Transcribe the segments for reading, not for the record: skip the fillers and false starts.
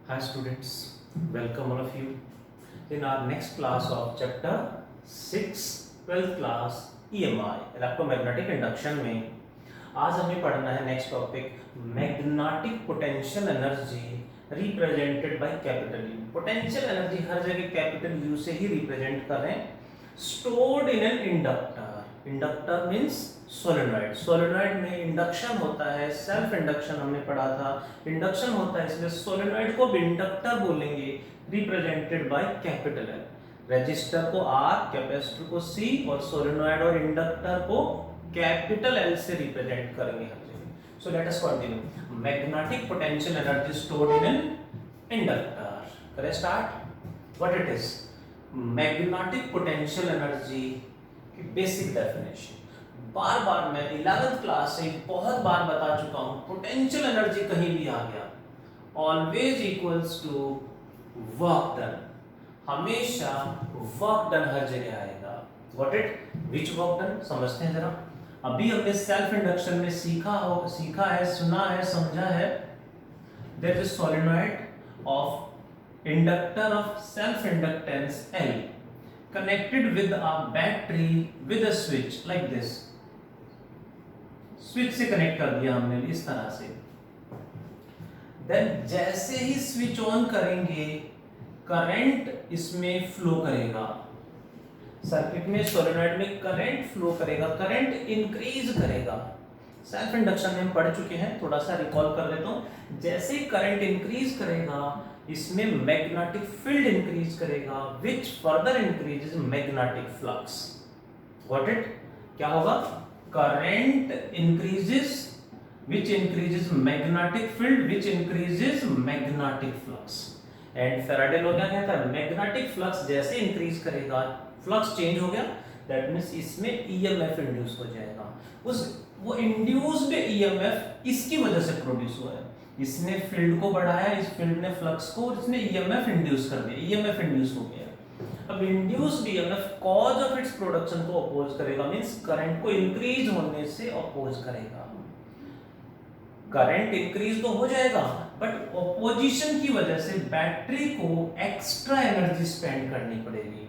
Hi students, welcome all of you in our next class of chapter 6 12th class EMI electromagnetic induction में आज हमें पढ़ना है next topic magnetic potential energy represented by capital U. Potential energy हर जगह capital U से ही represent कर रहे हैं। Stored in an inductor, inductor means solenoid. Solenoid में इंडक्शन होता है, सेल्फ इंडक्शन हमने पढ़ा था, इंडक्शन होता है, इसलिए सोलेनॉइड को भी इंडक्टर बोलेंगे, represented by capital L. Resistor को आर, कैपेसिटर को सी और सोलेनॉइड और इंडक्टर को कैपिटल एल से रिप्रेजेंट करेंगे हर जगह। So let us continue. Magnetic potential energy stored in an inductor. करें start. What it is? Magnetic potential energy की बेसिक डेफिनेशन बार बार मैं 11th क्लास से बहुत बार बता चुका हूं। पोटेंशियल एनर्जी कहीं भी आ गया always equals to work done. हमेशा वर्क डन हर जगह आएगा। What it? Which work done समझते हैं जरा। अभी हमने सेल्फ इंडक्शन में सीखा है, सुना है, समझा है। There is solenoid of inductor of self inductance L connected with a battery with a switch like this। Switch से कनेक्ट कर दिया हमने इस तरह से। देन जैसे ही स्विच ऑन करेंगे करंट इसमें फ्लो करेगा, सर्किट में सोलेनॉइड में करंट फ्लो करेगा, करंट इंक्रीज करेगा। सेल्फ इंडक्शन में हम पढ़ चुके हैं, थोड़ा सा रिकॉल कर लेता हूं। जैसे ही करंट इंक्रीज करेगा इसमें मैग्नेटिक फील्ड इंक्रीज करेगा which further increases magnetic flux. What it? क्या होगा? Current increases which increases magnetic field which increases magnetic flux। And Faraday law क्या कहता है? मैग्नेटिक फ्लक्स जैसे इंक्रीज करेगा, फ्लक्स चेंज हो गया, दैट मींस इसमें ईएमएफ इंड्यूस हो जाएगा। वो इंड्यूस्ड ईएमएफ इसकी वजह से प्रोड्यूस हुआ है। इसने फील्ड को बढ़ाया, इस फील्ड ने फ्लक्स को, और इसने ईएमएफ इंड्यूस कर दिया, ईएमएफ इंड्यूस हो गया। अब induced EMF cause of its production को अपोज करेगा, मींस करंट को इंक्रीज होने से अपोज करेगा। करंट इंक्रीज तो हो जाएगा बट ऑपोजिशन की वजह से बैटरी को एक्स्ट्रा एनर्जी स्पेंड करनी पड़ेगी।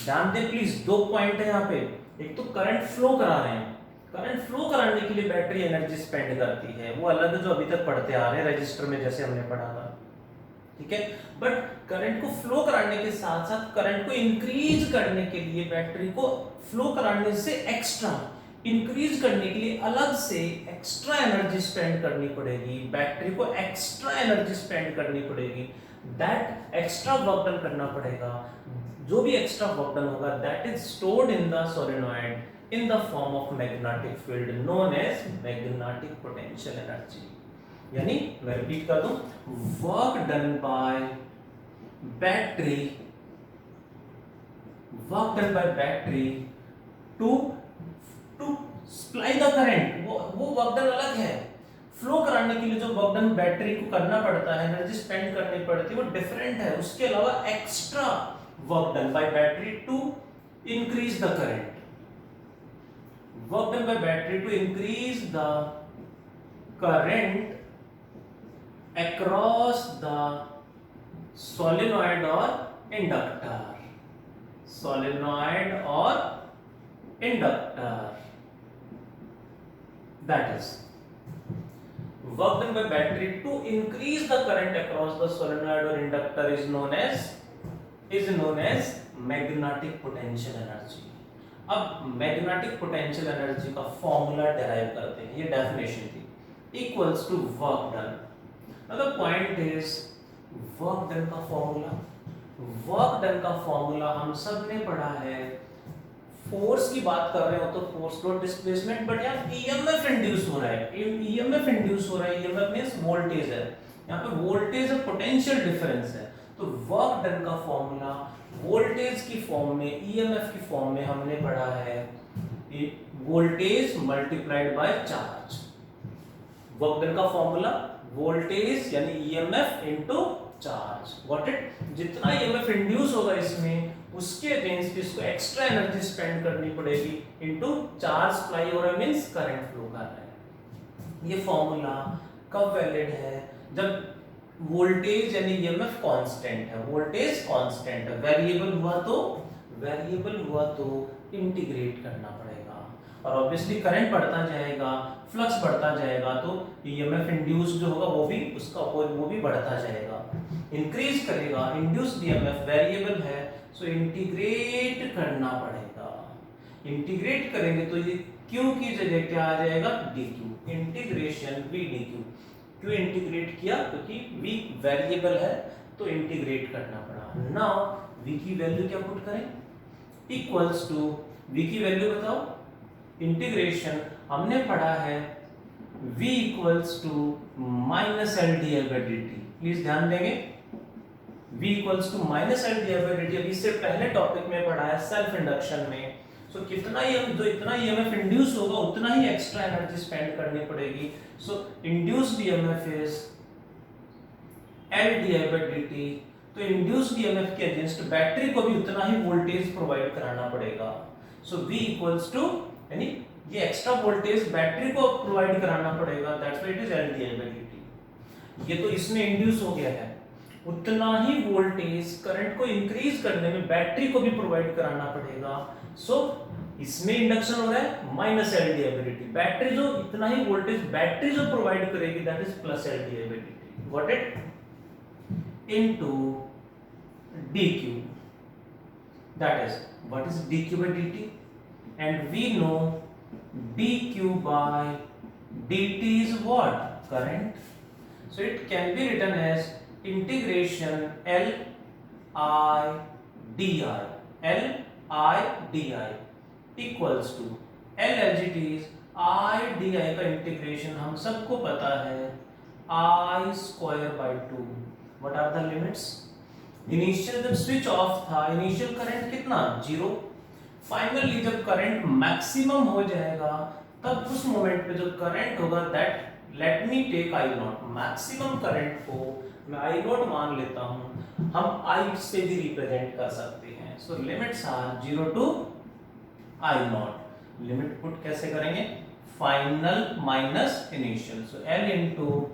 ध्यान दें प्लीज, दो पॉइंट है यहाँ पे। एक तो करंट फ्लो करा रहे हैं, करंट फ्लो कराने के लिए बैटरी एनर्जी स्पेंड करती है, वो अलग है जो अभी तक पढ़ते आ रहे हैं रजिस्टर में जैसे हमने पढ़ा था, ठीक है। बट करंट को फ्लो कराने के साथ साथ करंट को इंक्रीज करने के लिए बैटरी को फ्लो कराने से एक्स्ट्रा इंक्रीज करने के लिए अलग से एक्स्ट्रा एनर्जी स्पेंड करनी पड़ेगी, बैटरी को एक्स्ट्रा एनर्जी स्पेंड करनी पड़ेगी। दैट एक्स्ट्रा वर्क डन करना पड़ेगा। जो भी एक्स्ट्रा वर्क डन होगा that is stored in the solenoid in the form of magnetic field known as magnetic potential energy. यानी मैं रिपीट कर दूं, work done by battery, work done by battery to supply the current, वो work done अलग है। Flow कराने के लिए जो वर्क डन बैटरी को करना पड़ता है, एनर्जी स्पेंड करनी पड़ती है, वो डिफरेंट है। उसके अलावा extra work done by battery to increase the current, work done by battery to increase the current across the solenoid or inductor, solenoid or inductor, that is work done by battery to increase the current across the solenoid or inductor is known as magnetic potential energy। अब magnetic potential energy का formula derive करते हैं, ये definition थी, equals to work done. Now the point is work done का formula, work done का formula हम सब ने पढ़ा है। फोर्स की बात कर रहे हो तो फोर्स डॉट डिस्प्लेसमेंट, बट यहाँ ईएमएफ इंड्यूस हो रहा है, ईएमएफ इंड्यूस हो रहा है, ईएमएफ मींस वोल्टेज है, यहाँ पे वोल्टेज और पोटेंशियल डिफरेंस है। तो वर्क डन का फॉर्मूला वोल्टेज की फॉर्म में, ईएमएफ की फॉर्म में हमने पढ़ा है, voltage multiplied by charge. Work done का फॉर्मूला वोल्टेज यानी EMF into charge. What it? जितना ईएमएफ इंड्यूस होगा इसमें उसके अगेंस्ट इसको एक्स्ट्रा एनर्जी स्पेंड करनी पड़ेगी इनटू चार्ज सप्लाई हो रहा है, मींस करंट फ्लो कर रहा है। ये फॉर्मूला कब वैलिड है? जब वोल्टेज यानी ईएमएफ कांस्टेंट है, वोल्टेज कांस्टेंट है, वेरिएबल हुआ तो इंटीग्रेट करना पड़ेगा। और ऑब्वियसली करंट बढ़ता जाएगा, फ्लक्स बढ़ता जाएगा, तो ईएमएफ इंड्यूस जो होगा वो भी बढ़ता जाएगा, इंक्रीज करेगा। इंड्यूस्ड ईएमएफ वेरिएबल है, सो इंटीग्रेट करना पड़ेगा। इंटीग्रेट करेंगे तो ये Q की जगह क्या आ जाएगा, dQ, इंटीग्रेशन V dQ। क्यों इंटीग्रेट किया, क्योंकि V वेरिएबल है तो इंटीग्रेट करना पड़ा। नाउ V की वैल्यू क्या पुट करें, इक्वल्स टू, V की वैल्यू बताओ, इंटीग्रेशन हमने पढ़ा है V equals to minus L D I by D T. Please ध्यान देंगे, V equals to minus L D I by D T अभी इससे पहले टॉपिक में पढ़ा है सेल्फ इंडक्शन में। सो कितना ही हम जो इतना ईएमएफ इंड्यूस होगा उतना ही एक्स्ट्रा एनर्जी स्पेंड करनी पड़ेगी। So induced EMF is L D I by D T. तो इंड्यूस्ड ईएमएफ के अगेंस्ट बैटरी को भी उतना ही वोल्टेज प्रोवाइड कराना पड़ेगा। सो V इक्वल्स टू, यानी ये एक्स्ट्रा वोल्टेज बैटरी को प्रोवाइड कराना पड़ेगा, that's why it is L D I by D T. ये तो इसमें इंड्यूस हो गया है, उतना ही वोल्टेज करंट को इंक्रीज करने में बैटरी को भी प्रोवाइड कराना पड़ेगा। सो इसमें इंडक्शन हो रहा है minus L D I by D T, battery जो इतना ही वोल्टेज बैटरी जो प्रोवाइड करेगी that is plus L D I by D T, got it, into dq, that is what is dq by dt, and we know dq by dt is what, current. So it can be written as integration L I di, L I di equals to L as it is, I di का integration हम सबको पता है I square by 2। What are the limits? Initial जब switch off था, initial current कितना, 0। Finally जब current maximum हो जाएगा तब उस मोमेंट पे जो करंट होगा that, let me take I naught, maximum current को मैं आई नॉट मान लेता हूं, हम आई से भी रिप्रेजेंट कर सकते हैं। So limits are 0 to I naught. Limit put कैसे करेंगे, final minus initial, so L into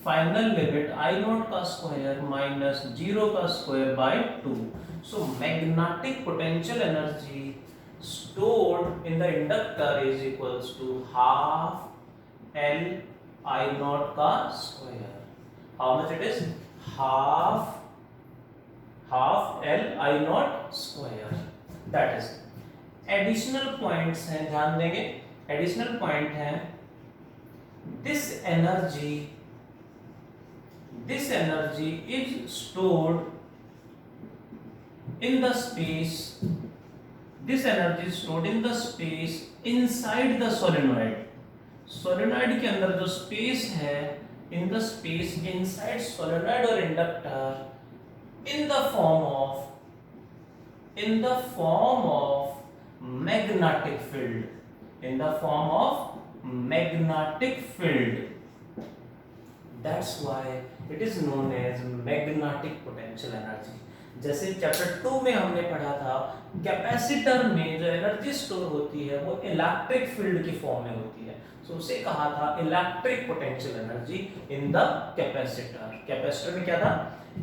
final limit I naught का स्क्वायर माइनस 0 का square by 2। So magnetic potential energy stored in the inductor is equals to half L I naught का square. How much it is? half L I naught square. That is additional points हैं, ध्यान देंगे, additional point है this energy is stored in the space, this energy is stored in the space inside the solenoid, solenoid के अंदर जो space है, in the space inside solenoid और inductor, in the form of magnetic field, in the form of magnetic field. That's why it is known as magnetic potential energy. जैसे chapter 2 में हमने पढ़ा था, कैपेसिटर में जो एनर्जी स्टोर होती है वो इलेक्ट्रिक फील्ड की फॉर्म में होती है, सो उसे कहा था electric potential energy in the capacitor. Capacitor में क्या था,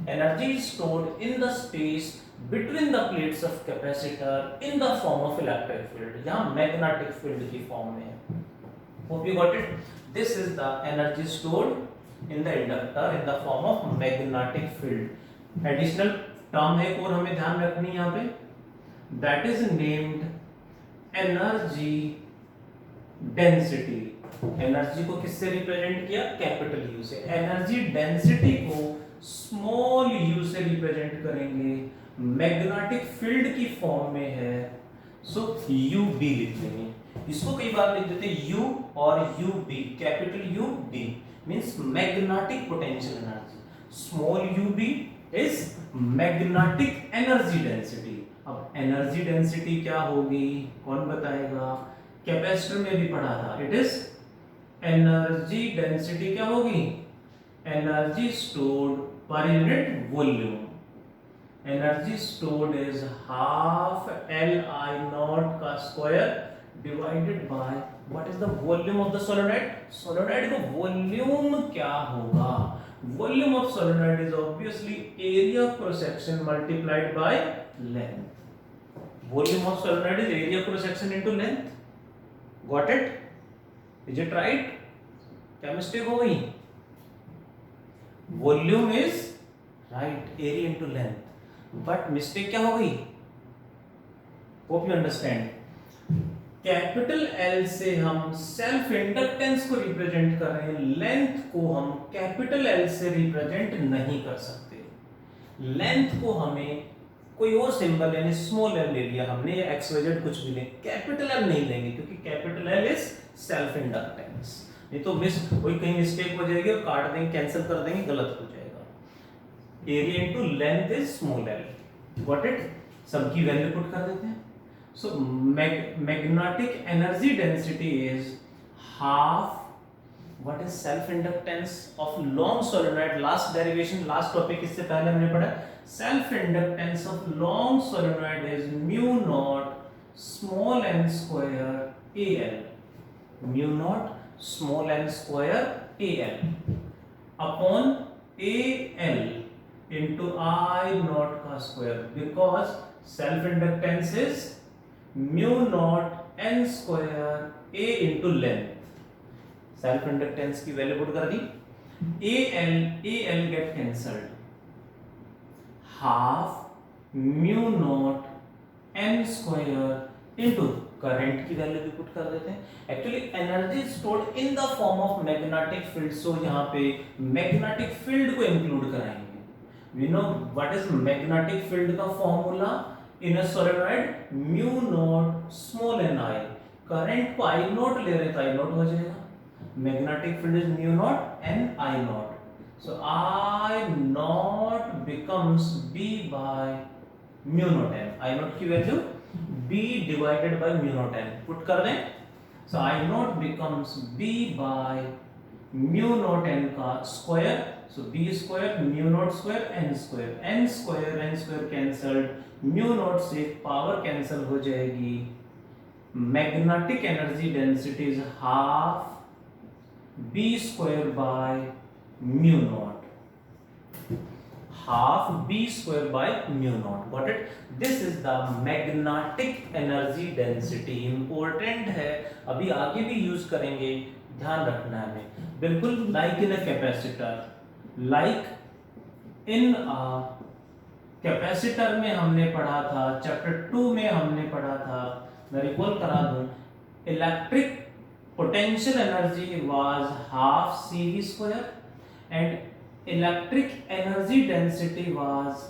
energy stored in the space between the plates of capacitor in the form of electric field, यहाँ मैग्नेटिक फील्ड की फॉर्म में। Hope you got it. This is the energy stored in the inductor in the form of magnetic field. Additional term है और हमें ध्यान रखनी है यहाँ पे, that is named energy density. Energy को किससे रिप्रेजेंट किया, कैपिटल यू से। एनर्जी डेंसिटी को स्मॉल यू से रिप्रेजेंट करेंगे, मैग्नेटिक फील्ड की फॉर्म में है, सो यू बी लिख लेंगे। इसको कई बार लिख देते हैं यू और U B, capital U B means magnetic potential energy, small U B is magnetic energy density. अब एनर्जी डेंसिटी क्या होगी, कौन बताएगा, कैपेसिटर में भी पढ़ा था, इट इज एनर्जी डेंसिटी क्या होगी, एनर्जी स्टोर्ड पर unit volume. Energy stored is half L I naught का square divided by what is the volume of the solenoid? Solenoid का वॉल्यूम क्या होगा? Volume of solenoid is obviously area cross section multiplied by length. Volume of solenoid is area cross section into length. Got it? Is it right? क्या mistake हो गई? Volume is right, area into length. But mistake क्या हो गई? Hope you understand. Capital L से हम self inductance को represent कर रहे हैं, लेंथ को हम कैपिटल एल से रिप्रेजेंट नहीं कर सकते. लेंथ को हमें कोई और सिंबल यानी स्मॉल एल ले लिया हमने, या एक्स वाई जेड कुछ भी ले, कैपिटल एल नहीं लेंगे क्योंकि capital L is self inductance. नहीं तो कोई कहीं मिस्टेक हो जाएगी और काट देंगे, कैंसिल कर देंगे, गलत हो जाएगा. Area into length is small L. Got it? सबकी वैल्यू पुट कर देते हैं. So magnetic energy density is half what is self inductance of long solenoid. Last derivation, last topic इससे पहले हमने पढ़ा self inductance of long solenoid is mu naught small n square al. Mu naught small n square al upon al into I naught का square, because self inductance is mu naught n square a into length. Self inductance की value put कर दी. al get cancelled. हाफ mu naught n square into current की value भी put कर देते हैं. Actually energy stored in the form of magnetic field, so यहाँ पे मैग्नेटिक फील्ड को इंक्लूड कराएंगे. We know what is magnetic field का formula in a solenoid, mu naught small n I. Current को I naught ले रहे तो I naught हो जाएगा. Magnetic field is mu naught n I naught. So I naught becomes B by mu naught n. I naught की value B divided by mu naught n. Put कर दें. So I naught becomes B by mu naught n का square. So B square mu naught square n square cancelled. Mu naught से power cancel हो जाएगी. Magnetic energy density is half B square by mu naught. Half B square by mu naught. Got it? This is the magnetic energy density. Important है, अभी आगे भी use करेंगे, ध्यान रखना है हमें. बिल्कुल like in a capacitor, like in capacitor में हमने पढ़ा था, चैप्टर 2 में हमने पढ़ा था. मैं रिकॉल करा दूं, electric potential energy was half CV square and electric energy density was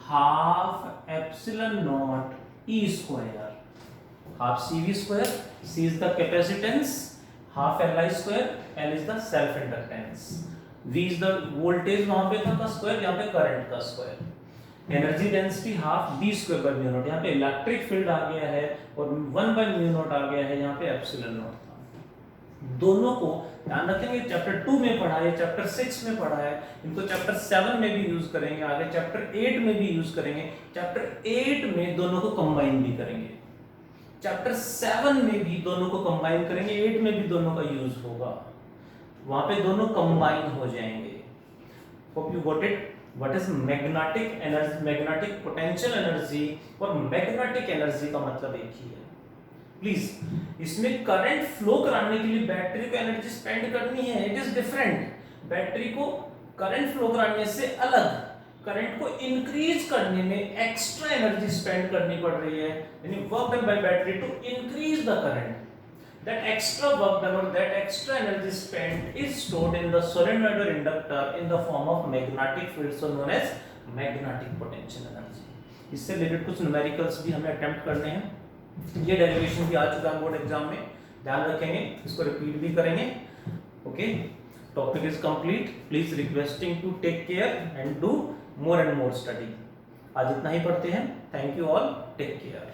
half epsilon naught E square. Half CV square, C is the capacitance, half Li square, L is the self inductance, V is the voltage वहां पे था का square, यहां पे current का square. Energy density half B square by mu naught. यहाँ पे electric field आ गया है और 1 बाय म्यू नॉट आ गया है, यहाँ पे एप्सिलॉन नॉट था. दोनों को ध्यान रखेंगे. चैप्टर 2 में पढ़ा है, चैप्टर 6 में पढ़ा है, इनको चैप्टर 7 में भी यूज करेंगे, आगे चैप्टर 8 में भी यूज करेंगे. चैप्टर 8 में दोनों को कंबाइन भी करेंगे, चैप्टर 7 में भी दोनों को कंबाइन करेंगे, 8 में भी दोनों का यूज होगा. वहां पे दोनों कंबाइन हो जाएंगे. Hope you got it. What is magnetic energy, magnetic potential energy और magnetic energy का मतलब एक ही है. प्लीज, इसमें करंट फ्लो कराने के लिए बैटरी को एनर्जी स्पेंड करनी है, इट इज डिफरेंट. बैटरी को करंट फ्लो कराने से अलग, करंट को इंक्रीज करने में एक्स्ट्रा एनर्जी स्पेंड करनी पड़ रही है, यानी work done by battery to increase the current. That extra work done or that extra energy spent is stored in the solenoid or inductor in the form of magnetic field, so known as magnetic potential energy. इससे related कुछ numericals भी हमें attempt करने हैं. ये derivation भी आ चुका है बोर्ड एग्जाम में, ध्यान रखेंगे, इसको रिपीट भी करेंगे. Okay, topic is complete. Please requesting to take care and do more and more study. आज इतना ही पढ़ते हैं. Thank you all, take care.